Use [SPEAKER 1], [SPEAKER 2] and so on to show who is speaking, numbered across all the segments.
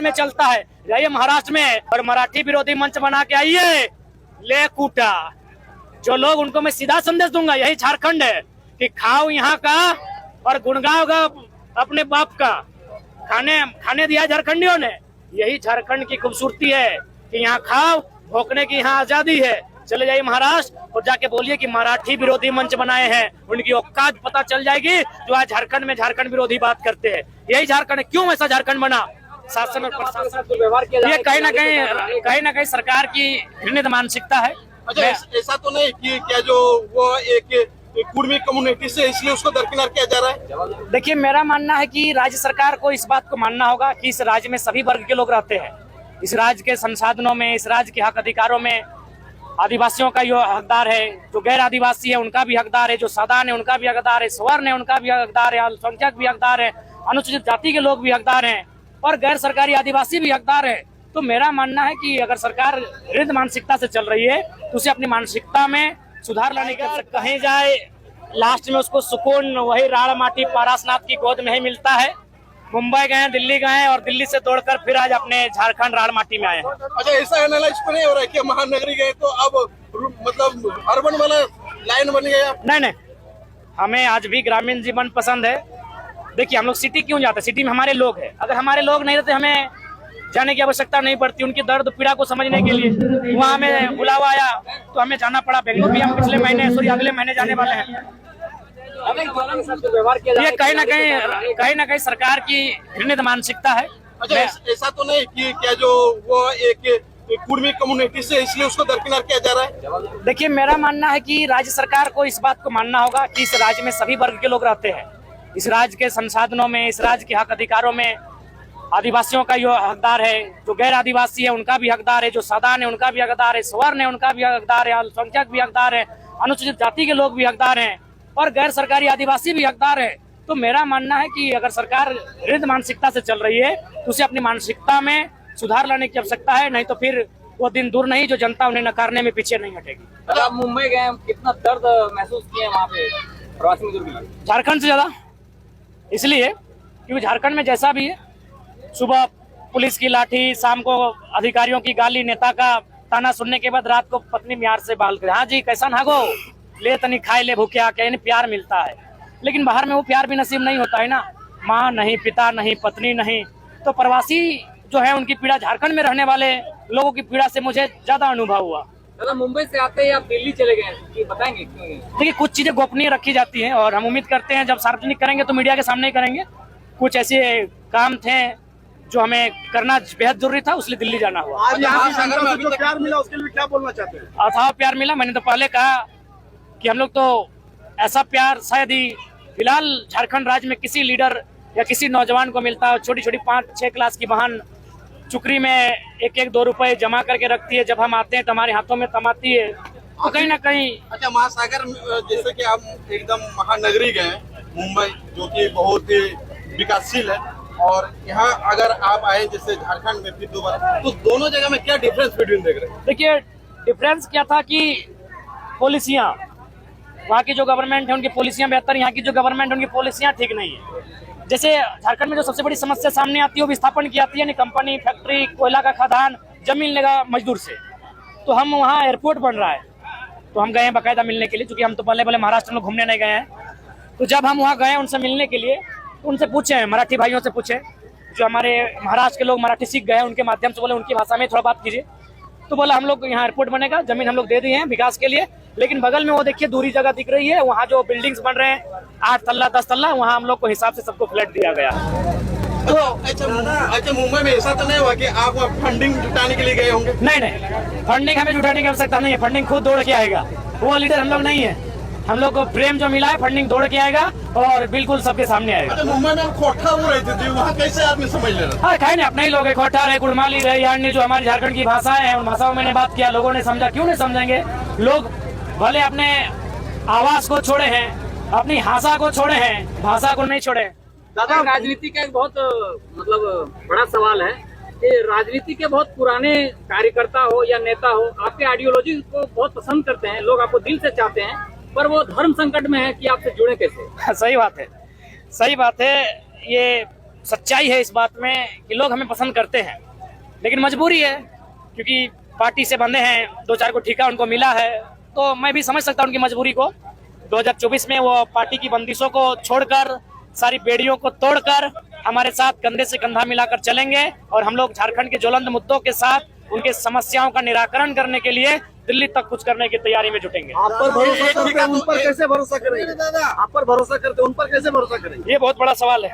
[SPEAKER 1] में चलता है, जाइए महाराष्ट्र में और मराठी विरोधी मंच बना के आइए, ले कूटा। जो लोग उनको मैं सीधा संदेश दूंगा, यही झारखंड है कि खाओ यहाँ का और गुणगाओगा अपने बाप का। खाने दिया झारखंडियों ने, यही झारखंड की खूबसूरती है कि यहाँ खाओ, भोंकने की यहाँ आजादी है। चले जाइए महाराष्ट्र और जाके बोलिए कि मराठी विरोधी मंच बनाए हैं, उनकी औकात पता चल जाएगी जो आज झारखंड में झारखंड विरोधी बात करते हैं। यही झारखंड है। क्यों ऐसा झारखंड बना? शासन और प्रशासन को व्यवहार किया, ये कहीं ना कहीं सरकार की घृणित मानसिकता है।
[SPEAKER 2] अच्छा, ऐसा तो नहीं कि क्या जो वो एक कुर्मी कम्युनिटी से इसलिए उसको दरकिनार किया जा रहा है?
[SPEAKER 1] देखिए, मेरा मानना है कि राज्य सरकार को इस बात को मानना होगा कि इस राज्य में सभी वर्ग के लोग रहते हैं। इस राज्य के संसाधनों में, इस राज्य के हक अधिकारों में आदिवासियों का जो हकदार है, जो गैर आदिवासी है उनका भी हकदार है, जो साधारण है उनका भी हकदार है, स्वर्ण है उनका भी हकदार है, अल्पसंख्यक भी हकदार है, अनुसूचित जाति के लोग भी हकदार हैं और गैर सरकारी आदिवासी भी हकदार है। तो मेरा मानना है कि अगर सरकार घृणित मानसिकता से चल रही है तो उसे अपनी मानसिकता में सुधार लाने की आवश्यकता। कहीं जाए लास्ट में उसको सुकून वही राड़ माटी पारसनाथ की गोद में ही मिलता है। मुंबई गए, दिल्ली गए और दिल्ली से दौड़कर फिर आज अपने झारखंड राड़ माटी में आए हैं।
[SPEAKER 2] अच्छा, ऐसा एनालाइज तो नहीं हो रहा है कि महानगरी गए तो अब मतलब अर्बन वाला लाइन बन गया?
[SPEAKER 1] नहीं, हमें आज भी ग्रामीण जीवन पसंद है। देखिए, हम लोग सिटी क्यों जाते हैं? सिटी में हमारे लोग हैं। अगर हमारे लोग नहीं रहते हमें जाने की आवश्यकता नहीं पड़ती। उनकी दर्द पीड़ा को समझने के लिए वहाँ हमें बुलावा आया तो हमें जाना पड़ा। बेंगलुरु भी हम पिछले महीने अगले महीने जाने वाले हैं। ये कहीं ना कहीं सरकार की घृणित मानसिकता है।
[SPEAKER 2] अच्छा, ऐसा तो नहीं कि क्या जो वो एक कुर्मी कम्युनिटी से इसलिए उसको दरकिनार किया जा रहा है?
[SPEAKER 1] देखिए, मेरा मानना है कि राज्य सरकार को इस बात को मानना होगा कि इस राज्य में सभी वर्ग के लोग रहते हैं। इस राज्य के संसाधनों में, इस राज्य के हक अधिकारों में आदिवासियों का जो हकदार है, जो गैर आदिवासी है उनका भी हकदार है, जो साधारण है उनका भी हकदार है, स्वर्ण है उनका भी हकदार है, अल्पसंख्यक भी हकदार है, अनुसूचित जाति के लोग भी हकदार हैं और गैर सरकारी आदिवासी भी हकदार है। तो मेरा मानना है कि अगर सरकार घृणित मानसिकता से चल रही है तो उसे अपनी मानसिकता में सुधार लाने की आवश्यकता है, नहीं तो फिर वो दिन दूर नहीं जो जनता उन्हें नकारने में पीछे नहीं हटेगी।
[SPEAKER 3] अच्छा, आप मुंबई गए, कितना दर्द महसूस किए वहाँ पे प्रवासी मजदूर के लिए?
[SPEAKER 1] झारखंड से ज्यादा इसलिए क्योंकि झारखंड में जैसा भी है, सुबह पुलिस की लाठी, शाम को अधिकारियों की गाली, नेता का ताना सुनने के बाद रात को पत्नी म्यार से बाल कर, हाँ जी कैसा नागो, ले तनी खाए ले भूखिया, क्या प्यार मिलता है। लेकिन बाहर में वो प्यार भी नसीब नहीं होता है ना। माँ नहीं, पिता नहीं, पत्नी नहीं। तो प्रवासी जो है उनकी पीड़ा, झारखंड में रहने वाले लोगों की पीड़ा से मुझे ज्यादा अनुभव हुआ।
[SPEAKER 3] दादा, मुंबई से आते ही आप दिल्ली चले गए, कि बताएंगे क्यों?
[SPEAKER 1] देखिए, कुछ चीजें गोपनीय रखी जाती हैं और हम उम्मीद करते हैं जब सार्वजनिक करेंगे तो मीडिया के सामने ही करेंगे। कुछ ऐसे काम थे जो हमें करना बेहद जरूरी था, इसलिए दिल्ली जाना हुआ।
[SPEAKER 2] आज यहाँ से जो प्यार मिला उसके लिए क्या बोलना चाहते हैं?
[SPEAKER 1] अथाह प्यार मिला। मैंने तो पहले कहा कि हम लोग तो ऐसा प्यार शायद ही फिलहाल झारखंड राज्य में किसी लीडर या किसी नौजवान को मिलता है। छोटी छोटी 5-6 क्लास की बहन चुकरी में 1-2 रुपए जमा करके रखती है, जब हम आते हैं तो हमारे हाथों में थमाती है। तो कहीं ना कहीं
[SPEAKER 2] अच्छा, महासागर जैसे कि आप एकदम महानगरी गए मुंबई, जो कि बहुत ही विकासशील है, और यहाँ अगर आप आए जैसे झारखंड में फिर दोबारा, तो दोनों जगह में क्या डिफरेंस बिटवीन देख रहे हैं?
[SPEAKER 1] देखिए, डिफरेंस क्या था कि पॉलिसियाँ, वहाँ की जो गवर्नमेंट है उनकी पॉलिसियाँ बेहतर, यहाँ की जो गवर्नमेंट है उनकी पॉलिसियाँ ठीक नहीं है। जैसे झारखंड में जो सबसे बड़ी समस्या सामने आती है वो विस्थापन की आती है, यानी कंपनी, फैक्ट्री, कोयला का खदान, जमीन लेगा मजदूर से। तो हम वहाँ एयरपोर्ट बन रहा है तो हम गए हैं बाकायदा मिलने के लिए, क्योंकि हम तो पहले महाराष्ट्र में घूमने नहीं गए हैं। तो जब हम वहाँ गए उनसे मिलने के लिए तो उनसे पूछे, मराठी भाइयों से पूछे, जो हमारे महाराष्ट्र के लोग मराठी सीख गए उनके माध्यम से बोले उनकी भाषा में थोड़ा बात कीजिए। तो बोला हम लोग यहाँ एयरपोर्ट बनेगा, जमीन हम लोग दे दिए हैं विकास के लिए, लेकिन बगल में वो देखिए दूरी जगह दिख रही है, वहाँ जो बिल्डिंग्स बन रहे हैं 8 तल्ला 10 तल्ला, वहाँ हम लोग को हिसाब से सबको फ्लैट दिया गया।
[SPEAKER 2] तो अच्छा, मुंबई में ऐसा तो नहीं हुआ कि आप फंडिंग जुटाने के लिए गए होंगे?
[SPEAKER 1] नहीं, फंडिंग हमें जुटाने की आवश्यकता नहीं है। फंडिंग खुद दौड़ के आएगा, वो लीडर हम लोग नहीं है। हम लोग को प्रेम जो मिला है, फंडिंग दौड़ के आएगा और बिल्कुल सबके सामने आएगा।
[SPEAKER 2] अच्छा, मुंबई में खोटा हो रहे थे, वहाँ कैसे आदमी समझ ले रहा?
[SPEAKER 1] हाँ, कहीं नहीं, अपने ही लोग है, खोटा रहे, गुड़माली रहे, यानी जो हमारी झारखंड की भाषाएं हैं उन भाषाओं में बात किया, लोगों ने समझा। क्यों नहीं समझेंगे? लोग भले अपने आवाज को छोड़े हैं, अपनी भाषा को छोड़े हैं, भाषा को नहीं छोड़े।
[SPEAKER 3] दादा, राजनीति का एक बहुत मतलब बड़ा सवाल है कि राजनीति के बहुत पुराने कार्यकर्ता हो या नेता हो, आपके आइडियोलॉजी को बहुत पसंद करते हैं, लोग आपको दिल से चाहते हैं, पर वो धर्म संकट में है कि आपसे जुड़े कैसे?
[SPEAKER 1] सही बात है। ये सच्चाई है इस बात में कि लोग हमें पसंद करते हैं, लेकिन मजबूरी है क्योंकि पार्टी से बंधे हैं, 2-4 को ठीका उनको मिला है, तो मैं भी समझ सकता हूँ उनकी मजबूरी को। 2024 में वो पार्टी की बंदिशों को छोड़कर, सारी बेड़ियों को तोड़कर हमारे साथ कंधे से कंधा मिलाकर चलेंगे और हम लोग झारखंड के ज्वलंत मुद्दों के साथ उनके समस्याओं का निराकरण करने के लिए दिल्ली तक कुछ करने की तैयारी में जुटेंगे।
[SPEAKER 4] आप पर भरोसा करते हैं, उन पर कैसे भरोसा करेंगे? आप पर भरोसा करते हैं, उन पर कैसे भरोसा करेंगे?
[SPEAKER 1] ये बहुत बड़ा सवाल है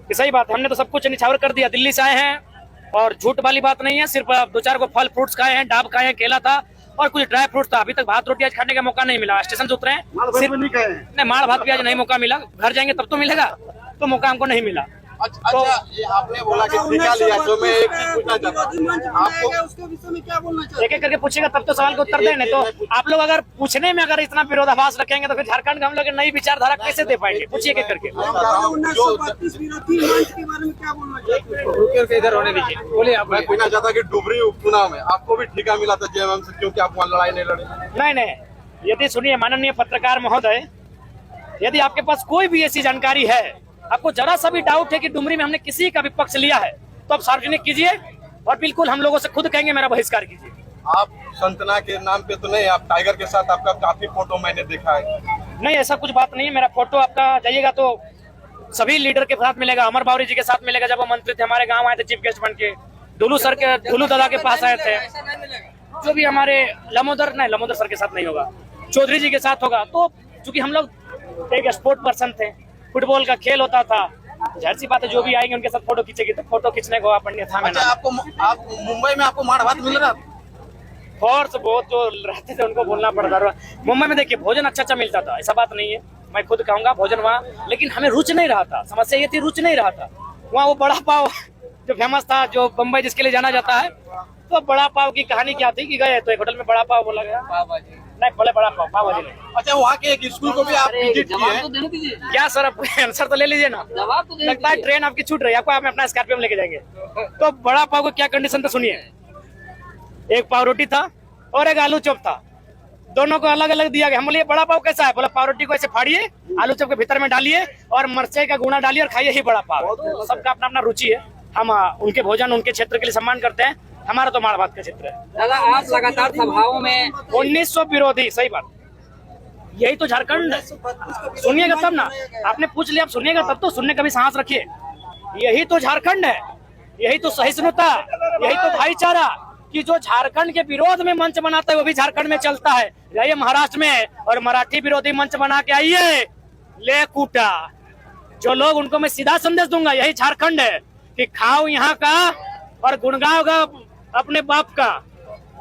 [SPEAKER 1] कि सही बात है, हमने तो सब कुछ निछावर कर दिया, दिल्ली से आए हैं और झूठ वाली बात नहीं है, सिर्फ 2-4 को फल फ्रूट्स खाए हैं, डाब खाए हैं, केला था और कुछ ड्राई फ्रूट्स था। अभी तक भात रोटी आज खाने का मौका नहीं मिला, स्टेशन से उतरे हैं,
[SPEAKER 4] सिर्फ नहीं खाए हैं।
[SPEAKER 1] नहीं माड़ भात भी आज नहीं मौका मिला, घर जाएंगे तब तो मिलेगा, तो मौका हमको नहीं मिला।
[SPEAKER 2] अच्छा, ये आपने बोला कि ठीका लिया, तो मैं एक चीज पूछना चाहता हूँ आपको,
[SPEAKER 4] उसके विषय में क्या बोलना चाहिए?
[SPEAKER 1] एक एक करके पूछेगा तब तो सवाल का उत्तर दें, नहीं तो आप लोग अगर पूछने में अगर इतना विरोधाभास रखेंगे तो फिर झारखंड का हम लोग नई विचारधारा कैसे दे पाएंगे? पूछिए एक एक करके।
[SPEAKER 4] 1932 विरोधी मंच के बारे में क्या बोलना चाहिए?
[SPEAKER 1] इधर होने दीजिए, बोलिए आप।
[SPEAKER 2] मैं पूछना चाहता कि डुबरी उपचुनाव में आपको भी ठीका मिला था जेएमएम से, क्योंकि आप वहाँ लड़ाई नहीं लड़े?
[SPEAKER 1] नहीं, यदि सुनिए माननीय पत्रकार महोदय, यदि आपके पास कोई भी ऐसी जानकारी है, आपको जरा सा भी डाउट है कि डुमरी में हमने किसी का भी पक्ष लिया है, तो आप सार्वजनिक कीजिए और बिल्कुल हम लोगों से खुद कहेंगे मेरा बहिष्कार कीजिए।
[SPEAKER 2] आप संतना के नाम पे तो नहीं, आप टाइगर के साथ आपका काफी फोटो मैंने देखा है।
[SPEAKER 1] नहीं, ऐसा कुछ बात नहीं है, मेरा फोटो आपका जाइएगा तो सभी लीडर के साथ मिलेगा, अमर बावरी जी के साथ मिलेगा, जब वो मंत्री थे हमारे गाँव आए थे चीफ गेस्ट बन के, ढुलू दादा के पास आए थे, जो भी हमारे लमोदर सर के साथ नहीं होगा, चौधरी जी के साथ होगा। तो चूंकि हम लोग एक स्पोर्ट पर्सन थे, फुटबॉल का खेल होता था, जाहिर सी बात है जो भी आएंगे उनके साथ फोटो खींचेगी, तो फोटो खींचने को आप पंडित था।
[SPEAKER 2] अच्छा, आप मुंबई में आपको माड़ भात मिल रहा?
[SPEAKER 1] फोर्स बहुत जो रहते थे उनको बोलना पड़ता था। मुंबई में देखिए भोजन अच्छा मिलता था, ऐसा बात नहीं है, मैं खुद कहूंगा भोजन वहाँ, लेकिन हमें रुच नहीं रहा था। समस्या ये थी रुच नहीं रहा था। वहाँ वो बड़ा पाव जो फेमस था, जो बम्बई जिसके लिए जाना जाता है, तो बड़ा पाव की कहानी क्या थी कि गए तो एक होटल में बड़ा पाव बोला गया, नहीं बोले बड़ा पाव भाजी नहीं।
[SPEAKER 2] अच्छा, वहाँ के एक स्कूल को भी आप विजिट किए हैं?
[SPEAKER 1] क्या सर, आप आंसर तो ले लीजिए ना। लगता है ट्रेन आपकी छूट रही है, आपको आप अपना स्कॉर्पियो में लेके जाएंगे। तो बड़ा पाव को क्या कंडीशन था सुनिए, एक पाव रोटी था और एक आलू चॉप था, दोनों को अलग अलग दिया गया। हम बोले बड़ा पाव कैसा है? बोला पाव रोटी को ऐसे फाड़िए, आलू चॉप के भीतर में डालिए और मिर्ची का गुना डालिए और खाइए, ही बड़ा पाव। तो सबका अपना अपना रुचि है, हम उनके भोजन उनके क्षेत्र के लिए सम्मान करते हैं, हमारा तो माड़ भात का क्षेत्र है।
[SPEAKER 3] दादा, आप लगातार सभाओं में
[SPEAKER 1] 1900 विरोधी, सही बात, यही तो झारखंड। सुनिएगा तब ना, आपने पूछ लिया, आप सुनिएगा तब तो, सुनने का भी साहस रखिए। यही तो झारखंड है, यही तो सहिष्णुता, यही तो भाईचारा, कि जो झारखंड के विरोध में मंच बनाता है वो भी झारखंड में चलता है। जाइए महाराष्ट्र में और मराठी विरोधी मंच बना के आइए, ले कूटा जो लोग, उनको मैं सीधा संदेश दूंगा, यही झारखंड है कि खाओ यहाँ का और गुणगाओगा अपने बाप का।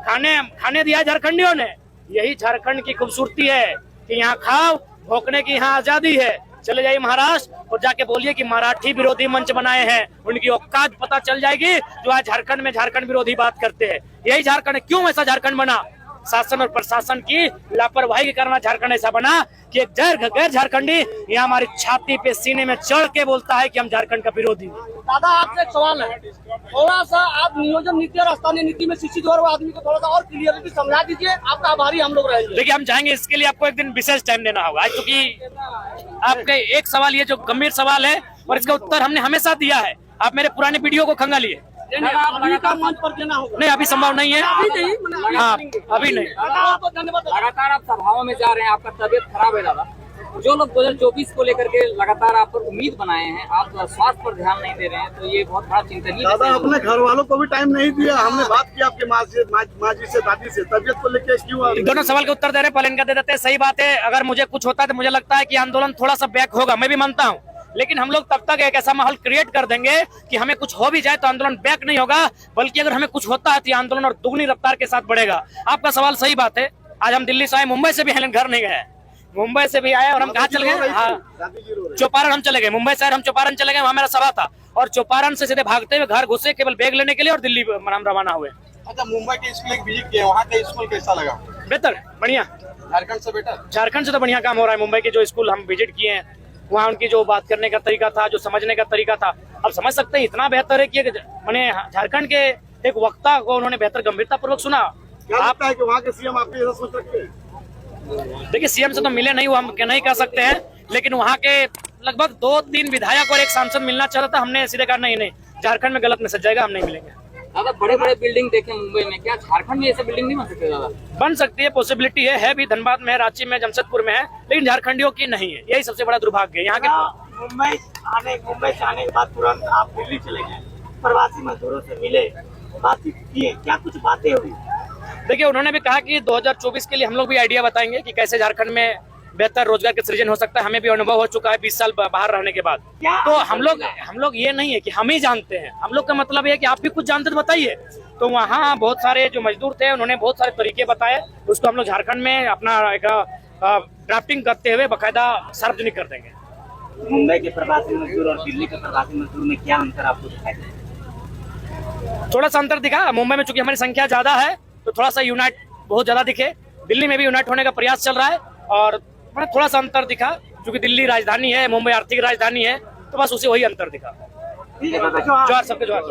[SPEAKER 1] खाने दिया झारखंडियों ने, यही झारखंड की खूबसूरती है कि यहाँ खाओ, भोंकने की यहाँ आजादी है। चले जाइए महाराष्ट्र और जाके बोलिए कि मराठी विरोधी मंच बनाए हैं, उनकी औकात पता चल जाएगी, जो आज झारखंड में झारखंड विरोधी बात करते हैं। यही झारखंड है। क्यों ऐसा झारखंड बना? शासन और प्रशासन की लापरवाही के कारण झारखंड ऐसा बना कि एक गैर झारखंडी यहाँ हमारी छाती पे सीने में चढ़ के बोलता है कि हम झारखंड का विरोधी हैं।
[SPEAKER 4] दादा, आपसे एक सवाल है, थोड़ा सा आप नियोजन नीति और स्थानीय नीति में शिक्षित और आदमी को थोड़ा सा और क्लियरली समझा दीजिए, आपका आभारी हम लोग रहेंगे।
[SPEAKER 1] देखिए, हम चाहेंगे, इसके लिए आपको एक दिन विशेष टाइम देना होगा, क्योंकि आपके एक सवाल, ये जो गंभीर सवाल है और इसका उत्तर हमने हमेशा दिया है। आप मेरे पुराने वीडियो को खंगालिए।
[SPEAKER 4] मंच पर देना होगा।
[SPEAKER 1] नहीं, अभी संभव नहीं है, हाँ अभी नहीं।
[SPEAKER 3] लगातार आप सभाओं में जा रहे हैं, आपका तबीयत खराब है दादा। जो लोग 2024 को लेकर के लगातार आप पर उम्मीद बनाए हैं, आप स्वास्थ्य पर ध्यान नहीं दे रहे हैं, तो ये बहुत बड़ा चिंतनीय।
[SPEAKER 4] दादा, अपने घर वालों को भी टाइम नहीं दिया। हमने बात की आपके माँ जी से, दादी से, तबीयत को लेकर क्यों?
[SPEAKER 1] दोनों सवाल के उत्तर दे रहे, पहले इनका दे देते हैं। सही बात है, अगर मुझे कुछ होता है तो मुझे लगता है कि आंदोलन थोड़ा सा बैक होगा, मैं भी मानता हूँ, लेकिन हम लोग तब तक एक ऐसा माहौल क्रिएट कर देंगे कि हमें कुछ हो भी जाए तो आंदोलन बैक नहीं होगा, बल्कि अगर हमें कुछ होता है तो आंदोलन और दुगनी रफ्तार के साथ बढ़ेगा। आपका सवाल सही बात है। आज हम दिल्ली से आए, मुंबई से भी घर नहीं गए, मुंबई से भी आए और हम कहाँ चले गए? हाँ, चौपारण हम चले गए। मुंबई से हम चौपारण चले गए, वहाँ मेरा सभा था, और चौपारण से सीधे भागते हुए घर घुसे केवल बैग लेने के लिए और दिल्ली हम रवाना हुए।
[SPEAKER 2] अच्छा, मुंबई के स्कूल एक विजिट किया, वहाँ का स्कूल कैसा लगा?
[SPEAKER 1] बेहतर, बढ़िया,
[SPEAKER 2] झारखंड से बेटर?
[SPEAKER 1] झारखंड से तो बढ़िया काम हो रहा है। मुंबई के जो स्कूल हम विजिट किए हैं, वहाँ उनकी जो बात करने का तरीका था, जो समझने का तरीका था, अब समझ सकते हैं इतना बेहतर है कि मैंने झारखंड के एक वक्ता को उन्होंने बेहतर गंभीरता पूर्वक सुना।
[SPEAKER 4] क्या लगता है कि वहाँ के सीएम आपके ऐसा सोच रखते हैं?
[SPEAKER 1] देखिए, सीएम से तो मिले नहीं, वो हम नहीं कह सकते हैं, लेकिन वहाँ के लगभग 2-3 विधायक और एक सांसद मिलना चाह रहा था। हमने सीधे कहा नहीं, झारखंड में गलत मैसेज जाएगा, हम नहीं मिलेंगे।
[SPEAKER 3] दादा बड़े बड़े बिल्डिंग देखे मुंबई में, क्या झारखंड में ऐसे बिल्डिंग नहीं बन सकते दादा?
[SPEAKER 1] बन सकती है, पॉसिबिलिटी है भी। धनबाद में है, रांची में, जमशेदपुर में है, लेकिन झारखंडियों की नहीं है। यही सबसे बड़ा दुर्भाग्य है यहाँ के।
[SPEAKER 4] मुंबई से आने के बाद तुरंत आप दिल्ली चले गए, प्रवासी मजदूरों से मिले, बातचीत किए, क्या कुछ बातें हुई?
[SPEAKER 1] देखिए, उन्होंने भी कहा कि 2024 के लिए हम लोग भी आइडिया बताएंगे कि कैसे झारखंड में बेहतर रोजगार का सृजन हो सकता है। हमें भी अनुभव हो चुका है 20 साल बाहर रहने के बाद। तो हम लोग ये नहीं है कि हम ही जानते हैं, हम लोग का मतलब ये है कि आप भी कुछ जानते तो बताइए। तो वहाँ बहुत सारे जो मजदूर थे उन्होंने बहुत सारे तरीके बताए, उसको हम लोग झारखंड में अपना एक ड्राफ्टिंग करते हुए बाकायदा सार्वजनिक कर देंगे।
[SPEAKER 4] मुंबई के प्रवासी मजदूर और दिल्ली के प्रवासी मजदूर में क्या अंतर आपको दिखाई देता?
[SPEAKER 1] थोड़ा सा अंतर दिखा। मुंबई में चूंकि हमारी संख्या ज्यादा है तो थोड़ा सा यूनाइट बहुत ज्यादा दिखे। दिल्ली में भी यूनाइट होने का प्रयास चल रहा है और थोड़ा सा अंतर दिखा, क्योंकि दिल्ली राजधानी है, मुंबई आर्थिक राजधानी है, तो बस उसे वही अंतर दिखा।
[SPEAKER 4] ठीक है,
[SPEAKER 1] जोहार सबके जोहार।